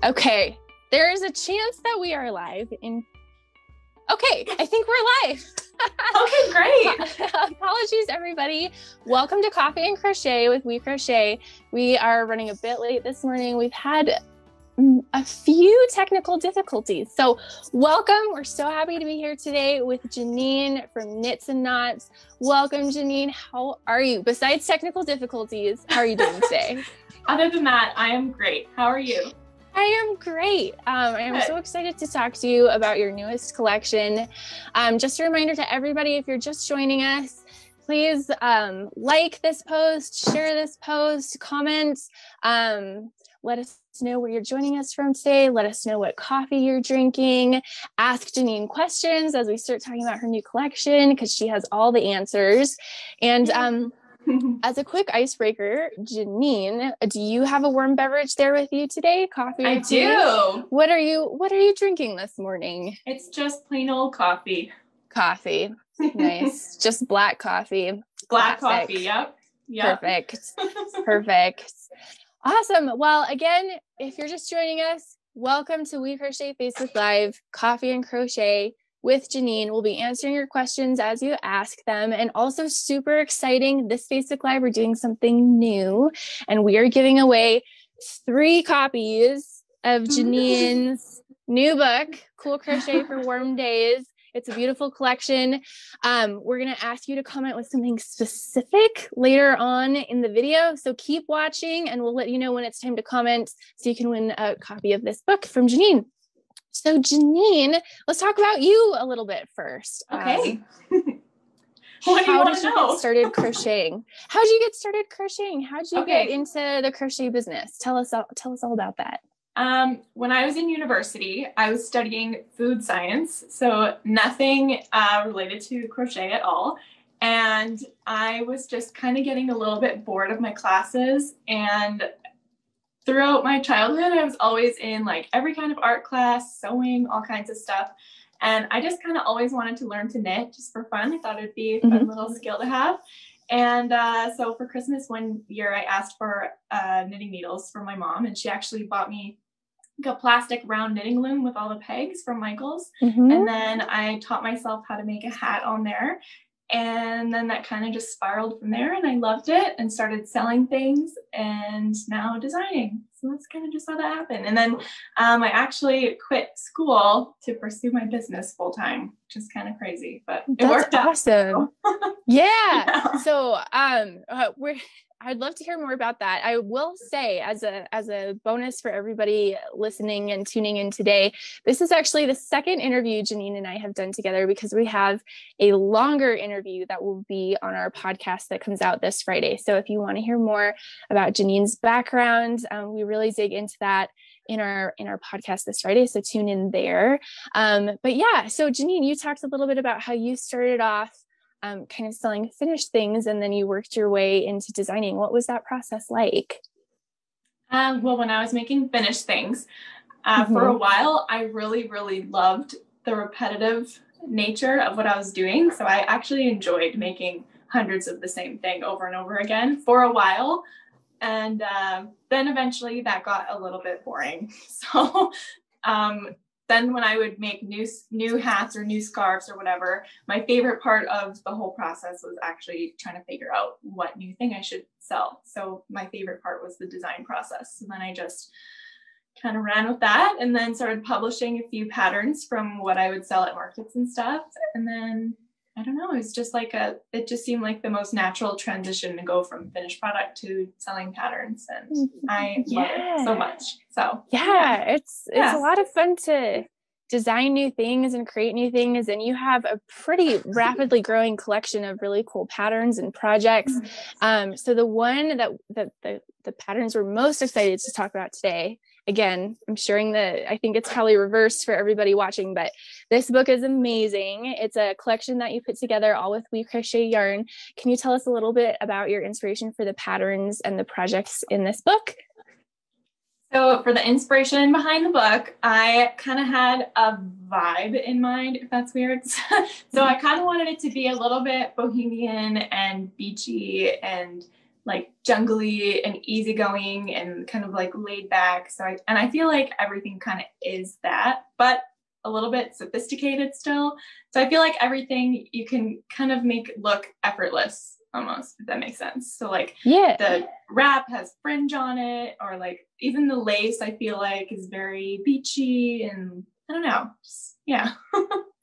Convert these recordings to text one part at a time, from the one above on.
Okay, there is a chance that we are live in. Okay, I think we're live. Okay, great. Apologies, everybody. Welcome to Coffee and Crochet with WeCrochet. We are running a bit late this morning. We've had a few technical difficulties. So welcome. We're so happy to be here today with Janine from Knits N Knots. Welcome, Janine. How are you? Besides technical difficulties, how are you doing today? Other than that, I am great. How are you? I am great. I am so excited to talk to you about your newest collection. Just a reminder to everybody, if you're just joining us, please like this post, share this post, comment. Let us know where you're joining us from today. Let us know what coffee you're drinking. Ask Janine questions as we start talking about her new collection, because she has all the answers. And as a quick icebreaker, Janine, do you have a warm beverage there with you today? Coffee or tea? I do. What are you drinking this morning? It's just plain old coffee. Coffee. Nice. Just black coffee. Black Classic. coffee. Yep. Perfect. Perfect. Awesome. Well, again, if you're just joining us, welcome to WeCrochet Facebook Live, Coffee and Crochet with Janine. We'll be answering your questions as you ask them. And also super exciting, this Facebook Live, we're doing something new, and we are giving away 3 copies of Janine's new book, Cool Crochet for Warm Days. It's a beautiful collection. We're going to ask you to comment with something specific later on in the video. So keep watching and we'll let you know when it's time to comment so you can win a copy of this book from Janine. So Janine, let's talk about you a little bit first. Okay. How did you get started crocheting? How did you get started crocheting? How did you get into the crochet business? Tell us all about that. When I was in university, I was studying food science, so nothing related to crochet at all. And I was just kind of getting a little bit bored of my classes. And throughout my childhood, I was always in like every kind of art class, sewing, all kinds of stuff. And I just kind of always wanted to learn to knit just for fun. I thought it'd be a fun little skill to have. And so for Christmas one year, I asked for knitting needles from my mom, and she actually bought me a plastic round knitting loom with all the pegs from Michael's. And then I taught myself how to make a hat on there. And then that kind of just spiraled from there, and I loved it and started selling things and now designing. So that's kind of just how that happened. And then I actually quit school to pursue my business full time, which is kind of crazy, but it worked out. Awesome. Yeah. So I'd love to hear more about that. I will say, as a bonus for everybody listening and tuning in today, this is actually the second interview Janine and I have done together, because we have a longer interview that will be on our podcast that comes out this Friday. So if you want to hear more about Janine's background, we really dig into that in our podcast this Friday. So tune in there. But yeah, so Janine, you talked a little bit about how you started off kind of selling finished things, and then you worked your way into designing. What was that process like? Well, when I was making finished things, for a while, I really, really loved the repetitive nature of what I was doing. So I actually enjoyed making hundreds of the same thing over and over again for a while. And then eventually that got a little bit boring. So then when I would make new hats or new scarves or whatever, my favorite part of the whole process was actually trying to figure out what new thing I should sell. So my favorite part was the design process. And then I just kind of ran with that and then started publishing a few patterns from what I would sell at markets and stuff. And then, I don't know, it's just like it just seemed like the most natural transition to go from finished product to selling patterns. And I love it so much. So yeah, it's a lot of fun to design new things and create new things. And you have a pretty rapidly growing collection of really cool patterns and projects. So the one that the patterns we're most excited to talk about today, again, I'm sharing I think it's probably reversed for everybody watching, but this book is amazing. It's a collection that you put together all with WeCrochet yarn. Can you tell us a little bit about your inspiration for the patterns and the projects in this book? So for the inspiration behind the book, I kind of had a vibe in mind, if that's weird. So I kind of wanted it to be a little bit bohemian and beachy and like jungly and easygoing and kind of like laid back. So I feel like everything kind of is that, but a little bit sophisticated still. So I feel like everything you can kind of make look effortless almost, if that makes sense. So like the wrap has fringe on it, or like even the lace I feel like is very beachy, and I don't know. Yeah.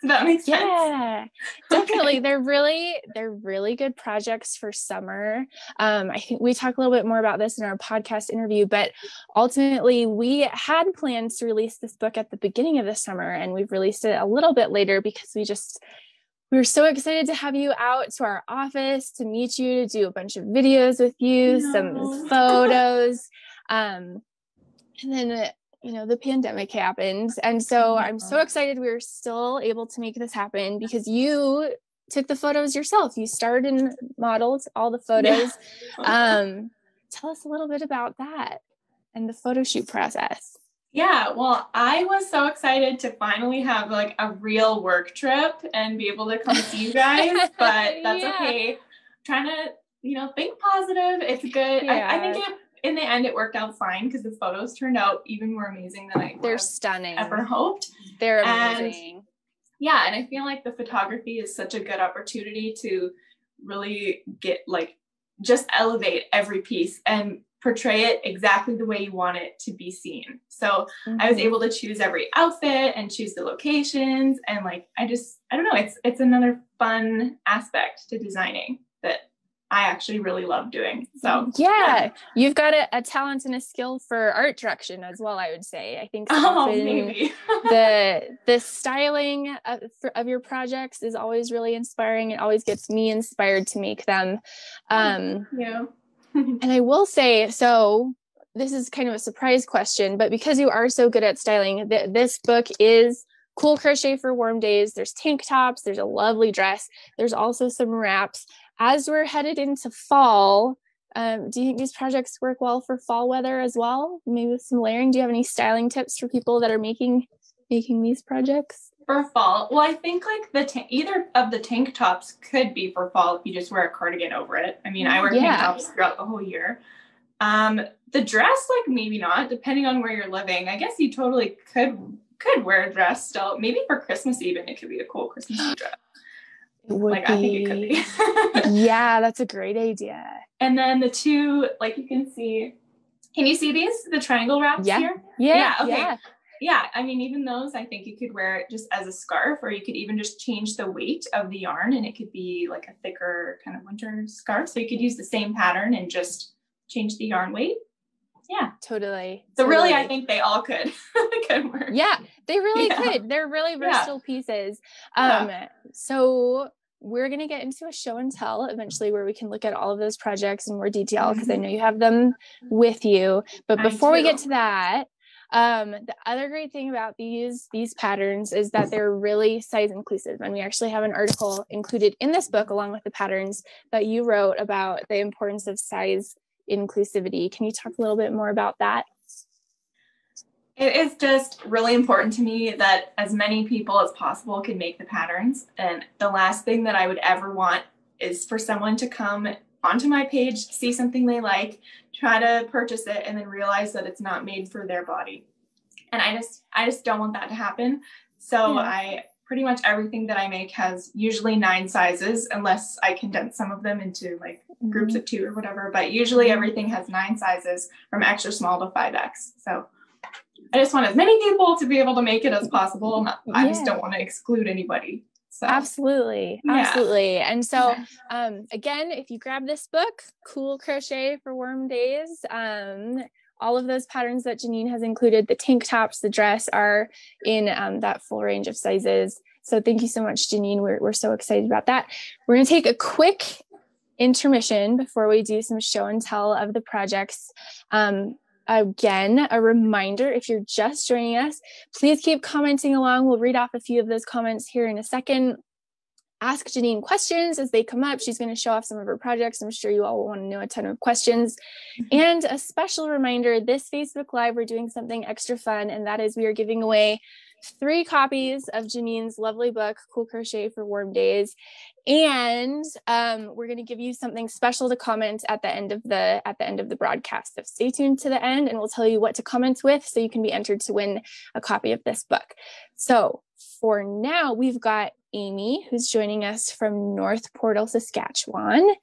Does that make sense? Yeah, definitely. They're really good projects for summer. I think we talk a little bit more about this in our podcast interview, but ultimately we had plans to release this book at the beginning of the summer, and we've released it a little bit later because we were so excited to have you out to our office to meet you, to do a bunch of videos with you, some photos. And then the pandemic happened. And so I'm so excited we were still able to make this happen because you took the photos yourself. You started and modeled all the photos. Tell us a little bit about that and the photo shoot process. Yeah, well, I was so excited to finally have like a real work trip and be able to come see you guys, but that's okay. I'm trying to, think positive. It's good. Yeah. I think in the end, it worked out fine because the photos turned out even more amazing than They're stunning. Ever hoped. They're amazing. And I feel like the photography is such a good opportunity to really get just elevate every piece and portray it exactly the way you want it to be seen. So I was able to choose every outfit and choose the locations, and I don't know, it's another fun aspect to designing that I actually really love doing. So you've got a talent and a skill for art direction as well, I would say. I think maybe. the styling of your projects is always really inspiring. It always gets me inspired to make them. And I will say, so this is kind of a surprise question, but because you are so good at styling, this book is cool crochet for warm days. There's tank tops, there's a lovely dress, there's also some wraps. As we're headed into fall, do you think these projects work well for fall weather as well? Maybe with some layering. Do you have any styling tips for people that are making these projects? For fall? Well, I think either of the tank tops could be for fall if you just wear a cardigan over it. I mean, I wear tank tops throughout the whole year. The dress, maybe not, depending on where you're living. I guess you totally could wear a dress still. Maybe for Christmas even, it could be a cool Christmas dress. It would be. I think it could be. Yeah, that's a great idea. And then the two, you can you see these? The triangle wraps here? Yeah. Okay. Yeah. I mean, even those, I think you could wear it just as a scarf, or you could even just change the weight of the yarn, and it could be a thicker kind of winter scarf. So you could use the same pattern and just change the yarn weight. Yeah, totally. So really, I think they all could work. Yeah, they really could. They're really versatile pieces. So we're going to get into a show and tell eventually where we can look at all of those projects in more detail, because I know you have them with you. But before we get to that, the other great thing about these patterns is that they're really size inclusive. And we actually have an article included in this book along with the patterns that you wrote about the importance of size inclusivity. Can you talk a little bit more about that? It is just really important to me that as many people as possible can make the patterns. And the last thing that I would ever want is for someone to come onto my page, see something they like, try to purchase it, and then realize that it's not made for their body. And I just don't want that to happen. So pretty much everything that I make has usually 9 sizes, unless I condense some of them into groups of 2 or whatever. But usually everything has 9 sizes from extra small to 5X. So I just want as many people to be able to make it as possible. I just don't want to exclude anybody. So. Absolutely. And so, again, if you grab this book, Cool Crochet for Warm Days, all of those patterns that Janine has included, the tank tops, the dress, are in that full range of sizes. So thank you so much, Janine. We're so excited about that. We're going to take a quick intermission before we do some show and tell of the projects. Again, a reminder, if you're just joining us, please keep commenting along. We'll read off a few of those comments here in a second. Ask Janine questions as they come up. She's going to show off some of her projects. I'm sure you all will want to know a ton of questions. And a special reminder, this Facebook Live, we're doing something extra fun, and that is we are giving away 3 copies of Janine's lovely book, Cool Crochet for Warm Days. And we're going to give you something special to comment at the end of the broadcast. So stay tuned to the end and we'll tell you what to comment with so you can be entered to win a copy of this book. So for now, we've got Amy, who's joining us from North Portal, Saskatchewan.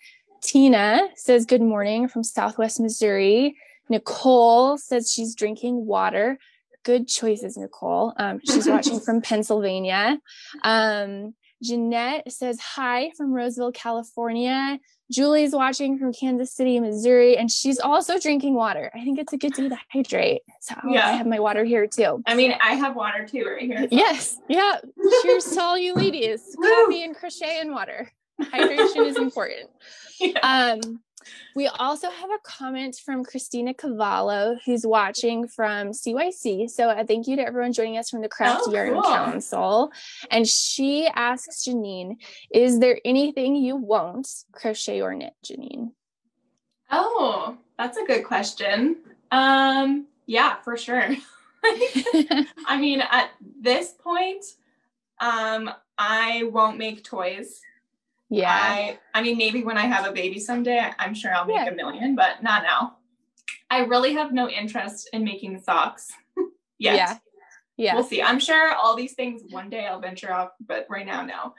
Tina says good morning from Southwest Missouri. Nicole says she's drinking water. Good choices, Nicole. She's watching from Pennsylvania. Jeanette says hi from Roseville, California. Julie's watching from Kansas City, Missouri, and she's also drinking water. I think it's a good day to hydrate. So I have my water here too. I mean, I have water too right here. So. Yes. Yeah. Cheers to all you ladies. Coffee and crochet and water. Hydration is important. Yeah. We also have a comment from Christina Cavallo, who's watching from CYC. So thank you to everyone joining us from the Craft Yarn Council. And she asks Janine, is there anything you won't crochet or knit, Janine? Oh, that's a good question. Yeah, for sure. I mean, at this point, I won't make toys. Yeah. I mean, maybe when I have a baby someday, I'm sure I'll make a million, but not now. I really have no interest in making socks yet. Yeah. We'll see. I'm sure all these things one day I'll venture off, but right now, no.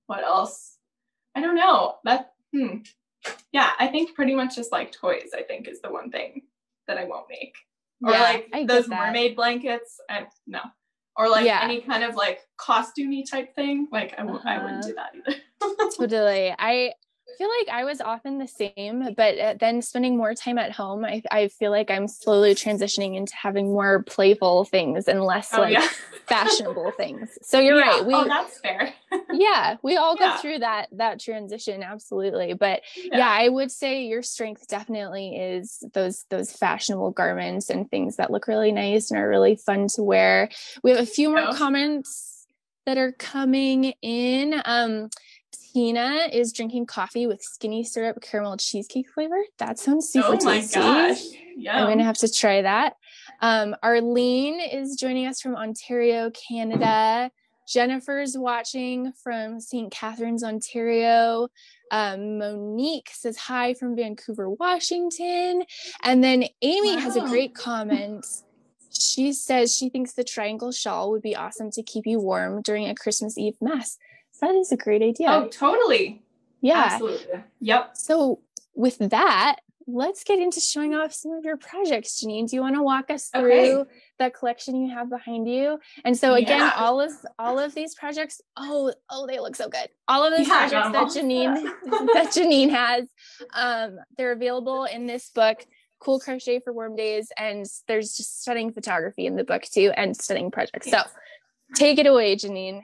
What else? I don't know. Yeah, I think pretty much just like toys, I think is the one thing that I won't make. Or like those mermaid blankets. No. Or like any kind of like costumey type thing. Like I wouldn't do that either. Totally. I feel like I was often the same, but then spending more time at home, I feel like I'm slowly transitioning into having more playful things and less fashionable things. So you're right. That's fair. We all go through that transition. Absolutely. But I would say your strength definitely is those fashionable garments and things that look really nice and are really fun to wear. We have a few more comments that are coming in. Tina is drinking coffee with skinny syrup caramel cheesecake flavor. That sounds super tasty. Gosh. I'm going to have to try that. Arlene is joining us from Ontario, Canada. Jennifer's watching from St. Catharines, Ontario. Monique says hi from Vancouver, Washington. And then Amy has a great comment. She says she thinks the triangle shawl would be awesome to keep you warm during a Christmas Eve mess. That is a great idea. Oh, totally. Yeah. Absolutely. Yep. So with that, let's get into showing off some of your projects. Janine, do you want to walk us through the collection you have behind you? And so again, all of these projects, they look so good. All of these projects that Janine has, they're available in this book, Cool Crochet for Warm Days. And there's just stunning photography in the book too, and stunning projects. So take it away, Janine.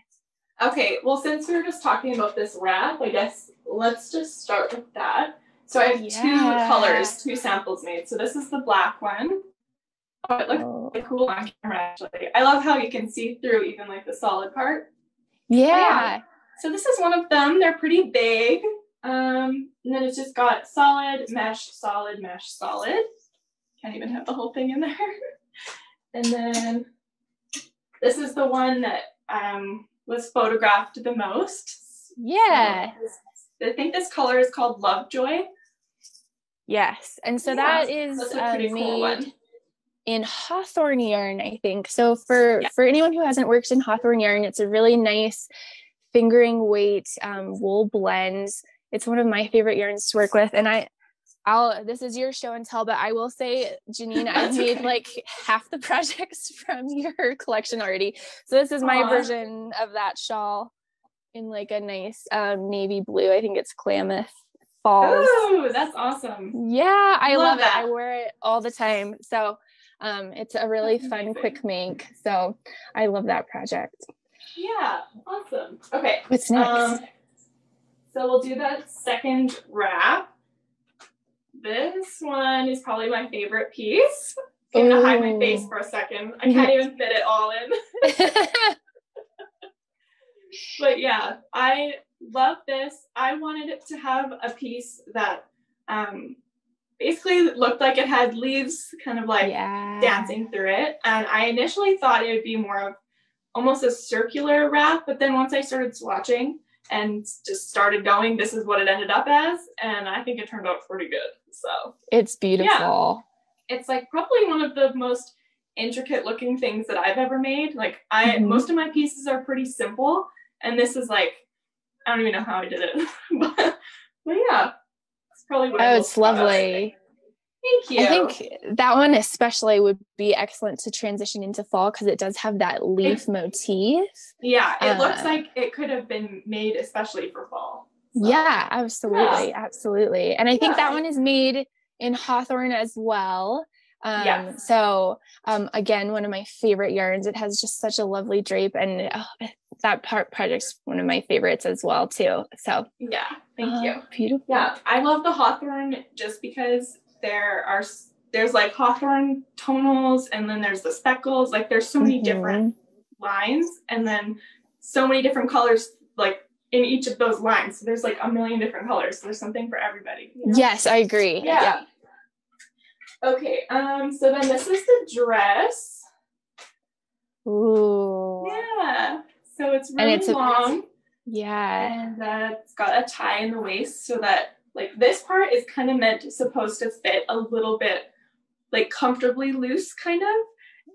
Okay, well, since we were just talking about this wrap, I guess let's just start with that. So I have 2 colors, 2 samples made. So this is the black one. Oh, it looks really cool on camera, actually. I love how you can see through even like the solid part. Yeah. So this is one of them. They're pretty big. And then it's just got solid, mesh, solid, mesh, solid. Can't even have the whole thing in there. And then this is the one that was photographed the most. Yeah. So I think this color is called Lovejoy. Yes. And so that is made in hawthorn yarn, I think. So for anyone who hasn't worked in hawthorn yarn, it's a really nice fingering weight wool blend. It's one of my favorite yarns to work with. And this is your show and tell, but I will say, Janine, I've made like half the projects from your collection already. So this is my version of that shawl in like a nice navy blue. I think it's Klamath Falls. Oh, that's awesome. Yeah, I love it. I wear it all the time. So it's a really fun, quick make. So I love that project. Yeah, awesome. Okay. What's next? So we'll do the second wrap. This one is probably my favorite piece. I'm gonna hide my face for a second. I can't even fit it all in. But yeah, I love this. I wanted it to have a piece that basically looked like it had leaves kind of like dancing through it. And I initially thought it would be more of almost a circular wrap, but then once I started swatching and just started going, this is what it ended up as. And I think it turned out pretty good. So it's beautiful. Yeah. It's like probably one of the most intricate looking things that I've ever made. Like most of my pieces are pretty simple. And this is like, I don't even know how I did it. but yeah, it's probably what it's lovely. Thank you. I think that one especially would be excellent to transition into fall because it does have that leaf motif. Yeah, it looks like it could have been made especially for fall. So. Yeah, absolutely. Yeah. Absolutely. And I think that one is made in hawthorn as well. So again, one of my favorite yarns. It has just such a lovely drape, and that project's one of my favorites as well too. So yeah, thank you. Beautiful. Yeah, I love the hawthorn just because there's like hawthorn tonals, and then there's the speckles. Like there's so many different lines, and then so many different colors like in each of those lines. So there's like a million different colors. So there's something for everybody. You know? Yes, I agree. Yeah. Okay, so then this is the dress. Ooh. Yeah. So it's really long. Yeah. And it's got a tie in the waist so that like this part is kind of supposed to fit a little bit like comfortably loose kind of.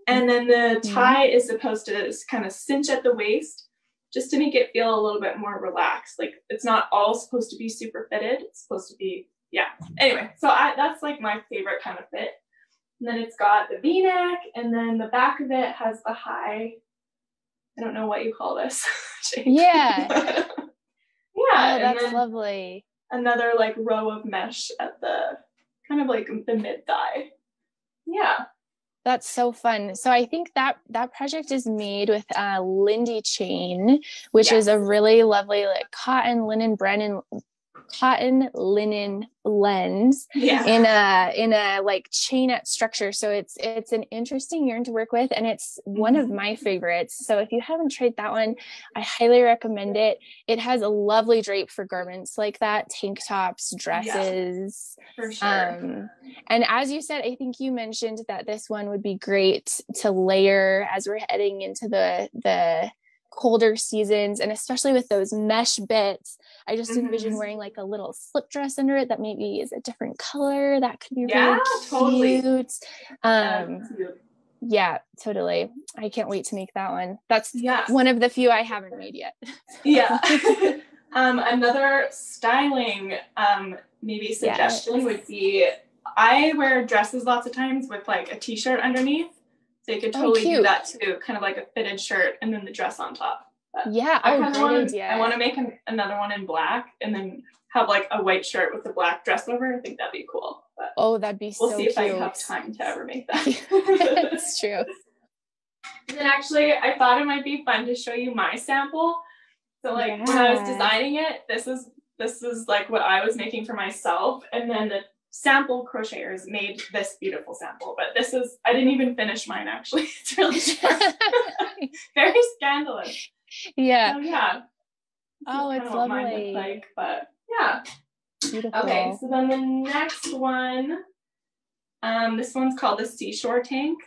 And then the tie is supposed to kind of cinch at the waist just to make it feel a little bit more relaxed. Like it's not all supposed to be super fitted. It's supposed to be, yeah. Anyway, so that's like my favorite kind of fit. And then it's got the V-neck, and then the back of it has the high, I don't know what you call this shape. Yeah. Yeah. Oh, that's lovely. Another like row of mesh at the kind of like the mid thigh. Yeah. That's so fun. So I think that project is made with Lindy chain, which is a really lovely like cotton linen blends in a like chainette structure. So it's an interesting yarn to work with, and it's one of my favorites. So if you haven't tried that one, I highly recommend it. It has a lovely drape for garments like that, tank tops, dresses. Yeah, for sure. And as you said, I think you mentioned that this one would be great to layer as we're heading into the colder seasons, and especially with those mesh bits. I just envision wearing like a little slip dress under it that maybe is a different color. That could be really cute. Totally. Yeah, totally. I can't wait to make that one. That's one of the few I haven't made yet. Yeah. Another styling maybe suggestion would be, I wear dresses lots of times with like a t-shirt underneath. So you could totally do that too, kind of like a fitted shirt and then the dress on top. But I want to make another one in black and then have like a white shirt with a black dress over. I think that'd be cool. But that'd be we'll so see if cute. I have time to ever make that. That's true. And then actually, I thought it might be fun to show you my sample. So like when I was designing it, this is like what I was making for myself, and then the sample crocheters made this beautiful sample, but I didn't even finish mine actually. It's really short. Very scandalous. Yeah. So yeah. It's lovely. Mine looked like, but yeah. Beautiful. Okay, so then the next one, this one's called the Seashore Tank,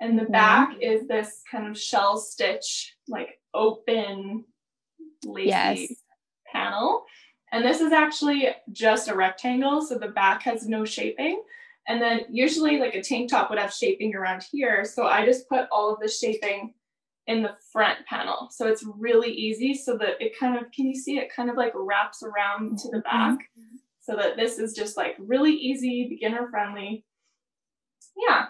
and the back is this kind of shell stitch, like open, lacy panel. And this is actually just a rectangle, so the back has no shaping. And then usually like a tank top would have shaping around here. So I just put all of the shaping in the front panel. So it's really easy so that it kind of, can you see it kind of like wraps around to the back? So that this is just like really easy, beginner friendly. Yeah,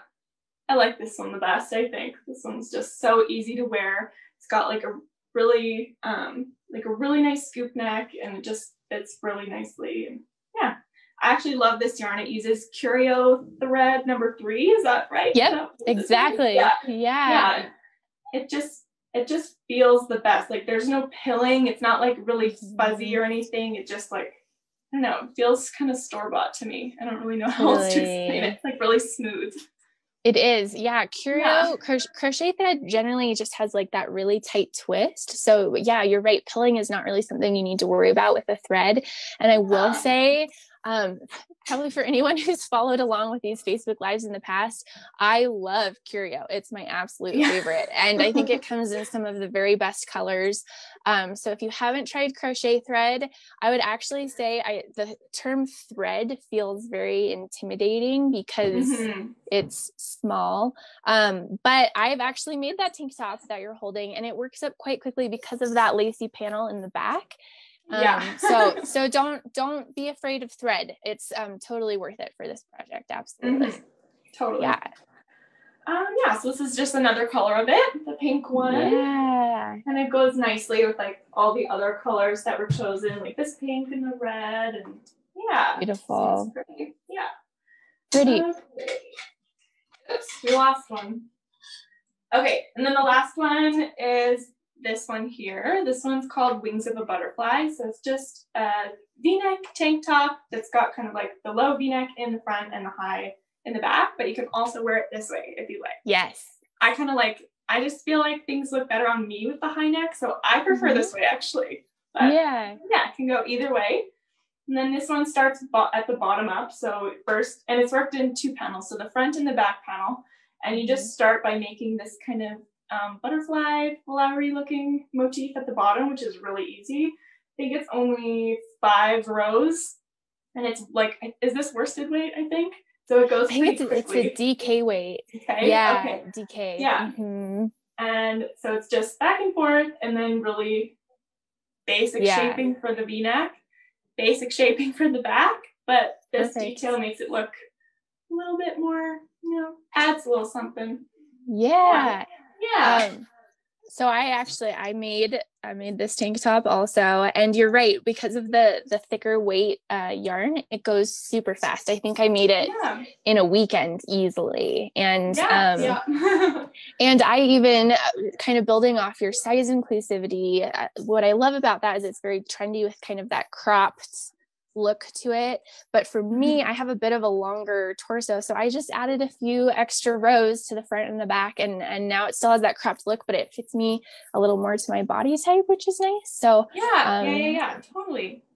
I like this one the best, I think. This one's just so easy to wear. It's got like a really nice scoop neck, and it just fits really nicely. And yeah, I actually love this yarn. It uses Curio thread number 3. Is that right? Yep, exactly. Yeah. It just feels the best. Like there's no pilling. It's not like really fuzzy or anything. It just like, I don't know, it feels kind of store-bought to me. I don't really know how else to explain it. It's like really smooth. It is. Yeah. Curio crochet thread generally just has like that really tight twist. So yeah, you're right. Pilling is not really something you need to worry about with a thread. And I will say, Probably for anyone who's followed along with these Facebook Lives in the past, I love Curio. It's my absolute favorite. And I think it comes in some of the very best colors. So if you haven't tried crochet thread, I would actually say the term thread feels very intimidating because it's small. But I've actually made that tank top that you're holding, and it works up quite quickly because of that lacy panel in the back. So don't be afraid of thread. It's totally worth it for this project. Absolutely. Totally. So this is just another color of it, the pink one. And it goes nicely with like all the other colors that were chosen, like this pink and the red, and beautiful. Pretty. Pretty. Oops, the last one. Okay, and then the last one is this one here. This one's called Wings of a Butterfly. So it's just a V-neck tank top that's got kind of like the low V-neck in the front and the high in the back, but you can also wear it this way if you like. Yes. I just feel like things look better on me with the high neck, so I prefer this way actually. But it can go either way. And then this one starts at the bottom up. So first, and it's worked in 2 panels, so the front and the back panel. And you just start by making this kind of butterfly, flowery looking motif at the bottom, which is really easy. I think it's only 5 rows, and it's like, is this worsted weight? I think so. It goes pretty quickly. It's a DK weight. Okay. DK. Yeah. And so it's just back and forth, and then really basic shaping for the V-neck, basic shaping for the back, but this detail makes it look a little bit more, adds a little something. So I made this tank top also, and you're right, because of the thicker weight yarn, it goes super fast. I think I made it in a weekend easily. And and I even kind of building off your size inclusivity, what I love about that is it's very trendy with kind of that cropped look to it. But for me, I have a bit of a longer torso, so I just added a few extra rows to the front and the back, and now it still has that cropped look, but it fits me a little more to my body type, which is nice. So totally.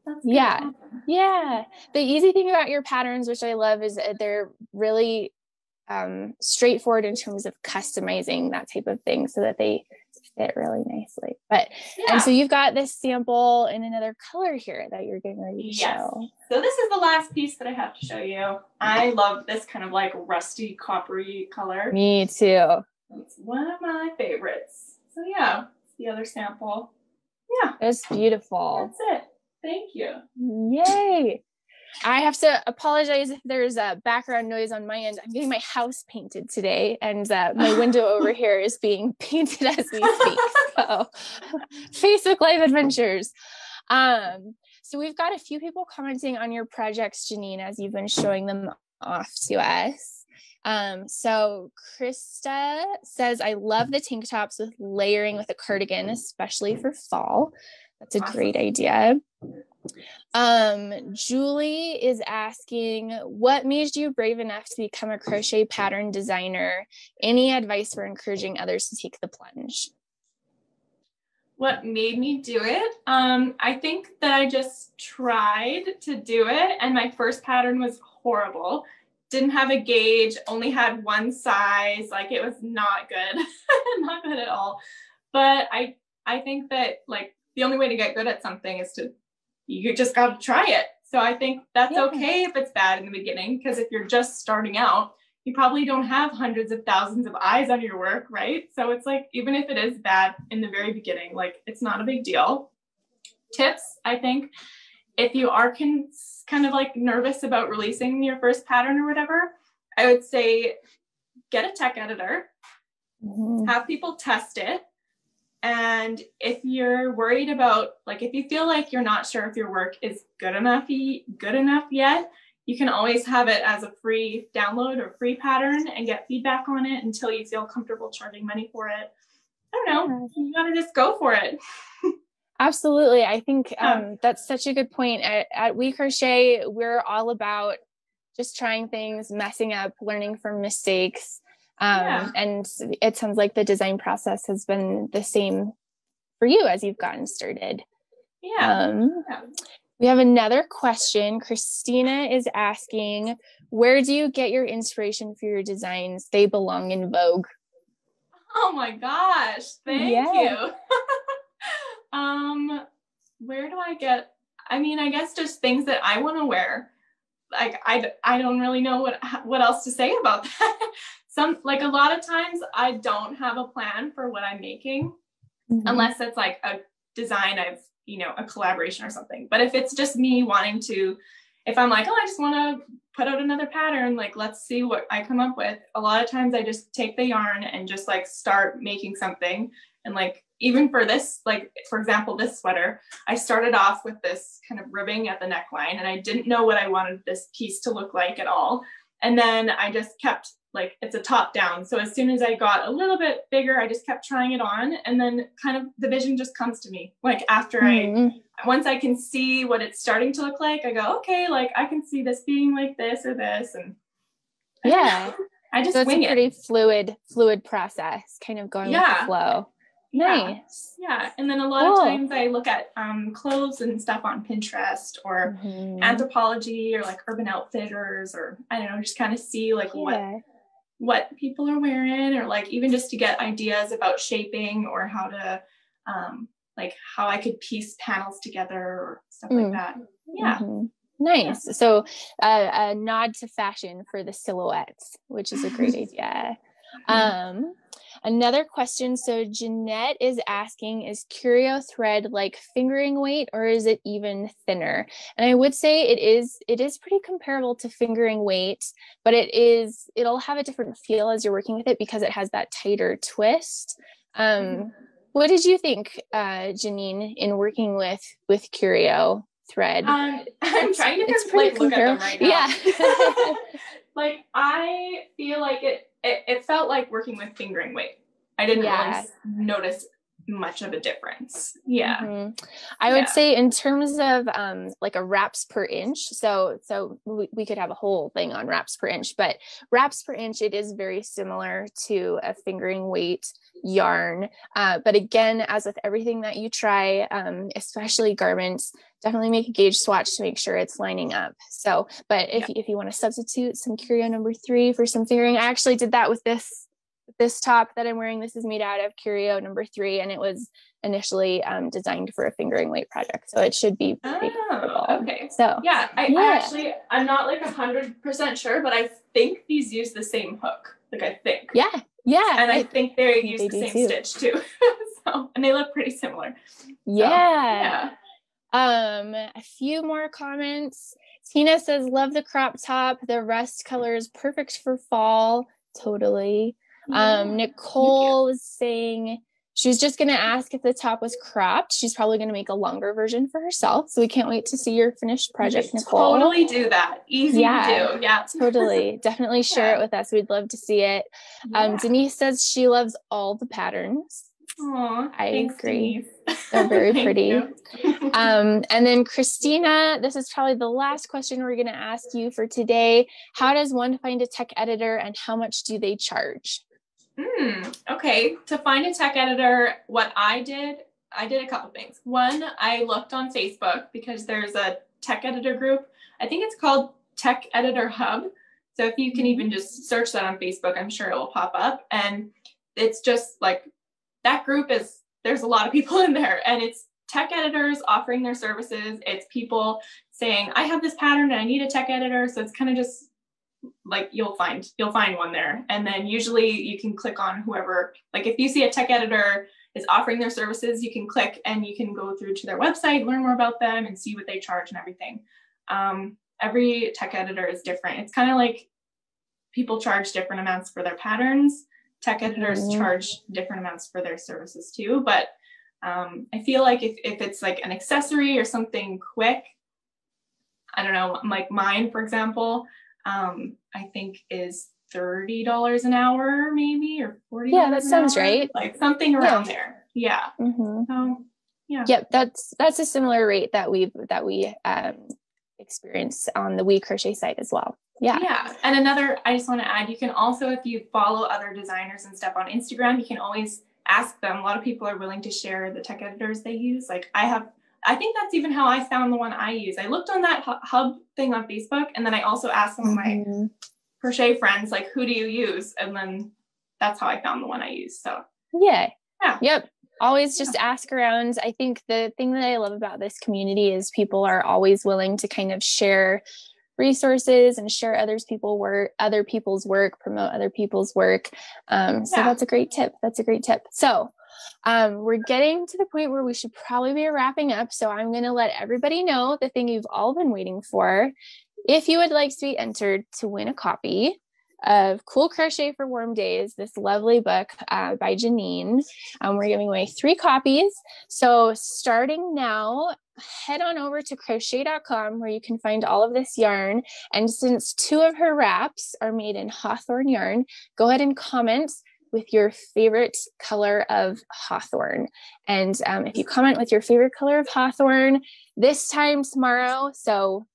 That's the easy thing about your patterns, which I love, is they're really straightforward in terms of customizing that type of thing so that they fit really nicely. But and so you've got this sample in another color here that you're getting ready to show. So this is the last piece that I have to show you. I love this kind of like rusty coppery color. Me too. It's one of my favorites. So it's the other sample. It's beautiful. That's it. Thank you. Yay. I have to apologize if there's a background noise on my end. I'm getting my house painted today, and my window over here is being painted as we speak. So Facebook Live adventures. So we've got a few people commenting on your projects, Janine, as you've been showing them off to us. So Krista says, I love the tank tops with layering with a cardigan, especially for fall. That's a great idea. Julie is asking, what made you brave enough to become a crochet pattern designer? Any advice for encouraging others to take the plunge? What made me do it? I think that I just tried to do it, and my first pattern was horrible. Didn't have a gauge, only had one size. Like, it was not good. Not good at all. But I think that like the only way to get good at something is you just got to try it. So I think that's okay if it's bad in the beginning, because if you're just starting out, you probably don't have hundreds of thousands of eyes on your work, right? So it's like, even if it is bad in the very beginning, like, it's not a big deal. Tips, I think, if you are kind of like nervous about releasing your first pattern or whatever, I would say get a tech editor, have people test it. And if you're worried about, like, if you feel like you're not sure if your work is good enough yet, you can always have it as a free download or free pattern and get feedback on it until you feel comfortable charging money for it. I don't know. You gotta just go for it. Absolutely. I think that's such a good point. At WeCrochet, we're all about just trying things, messing up, learning from mistakes. And it sounds like the design process has been the same for you as you've gotten started. We have another question. Christina is asking, where do you get your inspiration for your designs? They belong in Vogue. Oh my gosh, thank you. Where do I get, I mean, I guess just things that I want to wear. Like, I don't really know what else to say about that. Like a lot of times I don't have a plan for what I'm making, unless it's like a design a collaboration or something. But if it's just me wanting to, if I'm like, oh, I just want to put out another pattern, like, let's see what I come up with. A lot of times I just take the yarn and just like start making something. And like, even for this, like, for example, this sweater, I started off with this kind of ribbing at the neckline, and I didn't know what I wanted this piece to look like at all. And then I just kept, like, it's a top down. So as soon as I got a little bit bigger, I just kept trying it on. And then kind of the vision just comes to me. Like after once I can see what it's starting to look like, I go, okay, like I can see this being like this or this. And I just so wing it's a pretty fluid process, kind of going with the flow. Nice. Yeah. And then a lot of times I look at clothes and stuff on Pinterest or Anthropology or like Urban Outfitters, or I don't know, just kind of see like what people are wearing, or like even just to get ideas about shaping or how to like how I could piece panels together or stuff like that. Nice. So a nod to fashion for the silhouettes, which is a great idea. Another question. So Jeanette is asking, is curio thread like fingering weight, or is it even thinner? And I would say it is pretty comparable to fingering weight, but it'll have a different feel as you're working with it because it has that tighter twist. What did you think, Janine, in working with curio thread? I'm trying to like look at them right now. Yeah. Like I feel like it felt like working with fingering weight. I didn't really notice much of a difference. I would say in terms of like a wraps per inch, so we could have a whole thing on wraps per inch, but wraps per inch, it is very similar to a fingering weight yarn, but again, as with everything that you try, especially garments, definitely make a gauge swatch to make sure it's lining up. So but if you want to substitute some curio number 3 for some fingering, I actually did that with this top that I'm wearing. This is made out of curio number 3, and it was initially designed for a fingering weight project, so it should be pretty comfortable. Okay. So I'm not like 100% sure, but I think these use the same hook. Like I think. And I think they use the same stitch too. So, and they look pretty similar. A few more comments. Tina says, love the crop top. The rust color is perfect for fall. Totally. Nicole is saying she was just going to ask if the top was cropped. She's probably going to make a longer version for herself. So we can't wait to see your finished project, Nicole. Totally do that. Easy to do. Yeah, totally. Definitely share it with us. We'd love to see it. Denise says she loves all the patterns. I agree. Denise. They're very pretty. And then Christina, this is probably the last question we're going to ask you for today. How does one find a tech editor, and how much do they charge? Okay, to find a tech editor, what I did a couple things. One, I looked on Facebook because there's a tech editor group. I think it's called Tech Editor Hub. So if you can even just search that on Facebook, I'm sure it will pop up. And it's just like, that group there's a lot of people in there, and it's tech editors offering their services. It's people saying, I have this pattern and I need a tech editor. So it's kind of just like, you'll find one there. And then usually you can click on whoever, like if you see a tech editor is offering their services, you can click and you can go through to their website, learn more about them and see what they charge and everything. Every tech editor is different. It's kind of like people charge different amounts for their patterns. Tech editors charge different amounts for their services too. But I feel like if it's like an accessory or something quick, I don't know, like mine, for example, I think is $30 an hour, maybe, or $40. Yeah, that sounds right. Like something around there. Yeah. So, Yep, that's a similar rate that we experience on the WeCrochet site as well. Yeah. And another, I just want to add, you can also, if you follow other designers and stuff on Instagram, you can always ask them. A lot of people are willing to share the tech editors they use. Like I have I think that's even how I found the one I use. I looked on that hub thing on Facebook, and then I also asked some of my crochet friends, like, who do you use? And then that's how I found the one I use. So yeah. Yep. Always just ask around. I think the thing that I love about this community is people are always willing to kind of share resources and share other people's work, promote other people's work. So that's a great tip. So we're getting to the point where we should probably be wrapping up. So I'm going to let everybody know the thing you've all been waiting for. If you would like to be entered to win a copy of Cool Crochet for Warm Days, this lovely book by Janine, we're giving away 3 copies. So starting now, head on over to crochet.com where you can find all of this yarn. And since 2 of her wraps are made in hawthorn yarn, go ahead and comment with your favorite color of hawthorn. And if you comment with your favorite color of hawthorn this time tomorrow, so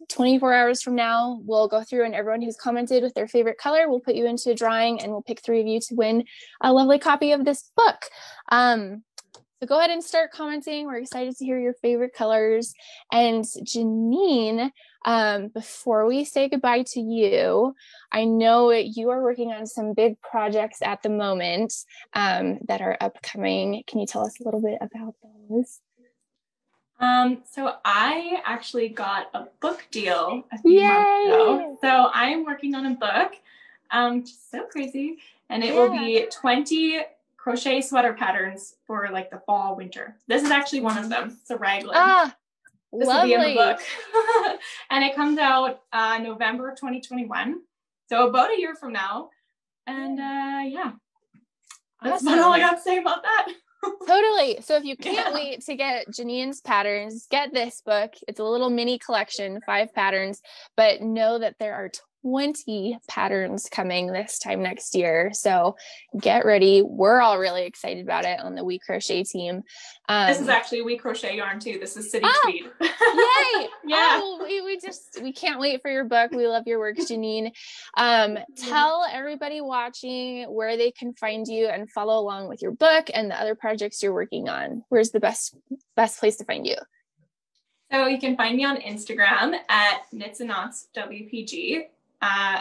24 hours from now, we'll go through and everyone who's commented with their favorite color, we'll put you into a drawing and we'll pick 3 of you to win a lovely copy of this book. So go ahead and start commenting. We're excited to hear your favorite colors. And Janine, before we say goodbye to you, I know you are working on some big projects at the moment that are upcoming. Can you tell us a little bit about those? So I actually got a book deal a few months ago. So I'm working on a book, just so crazy. And it will be 20 crochet sweater patterns for like the fall, winter. This is actually one of them. It's a raglan. This will be in the book. And it comes out November 2021. So about a year from now. And that's all I got to say about that. Totally. So if you can't wait to get Janine's patterns, get this book. It's a little mini collection, 5 patterns, but know that there are 20 patterns coming this time next year. So get ready. We're all really excited about it on the WeCrochet team. This is actually WeCrochet yarn too. This is City Tweed. Yay! Yeah. We can't wait for your book. We love your work, Janine. Tell everybody watching where they can find you and follow along with your book and the other projects you're working on. Where's the best place to find you? So you can find me on Instagram at Knits N Knots WPG.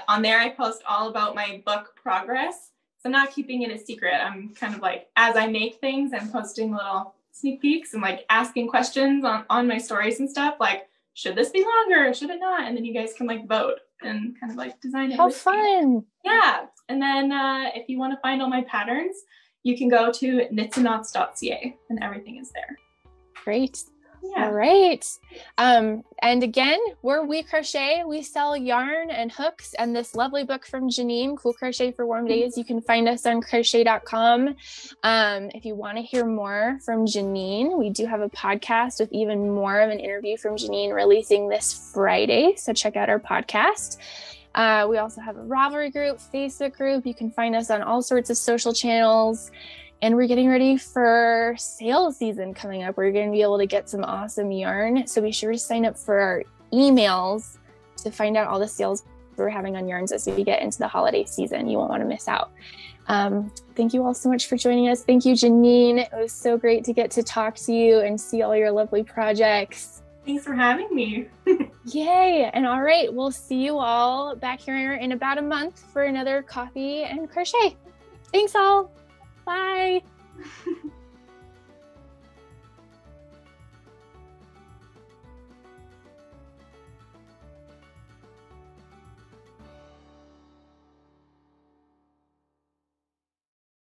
On there, I post all about my book progress. So I'm not keeping it a secret. I'm kind of like, as I make things, I'm posting little sneak peeks and like asking questions on my stories and stuff. Like, should this be longer? Should it not? And then you guys can like vote and kind of like design it. How fun. Me. Yeah. And then if you want to find all my patterns, you can go to knitsandknots.ca and everything is there. Great. Yeah. All right. And again, we're WeCrochet. We sell yarn and hooks and this lovely book from Janine, Cool Crochet for Warm Days. You can find us on crochet.com. If you want to hear more from Janine, we do have a podcast with even more of an interview from Janine releasing this Friday. So check out our podcast. We also have a Ravelry group, Facebook group. You can find us on all sorts of social channels. And we're getting ready for sales season coming up. We're going to be able to get some awesome yarn. So be sure to sign up for our emails to find out all the sales we're having on yarns as we get into the holiday season. You won't want to miss out. Thank you all so much for joining us. Thank you, Janine. It was so great to get to talk to you and see all your lovely projects. Thanks for having me. Yay. And all right, we'll see you all back here in about a month for another coffee and crochet. Thanks all. Bye.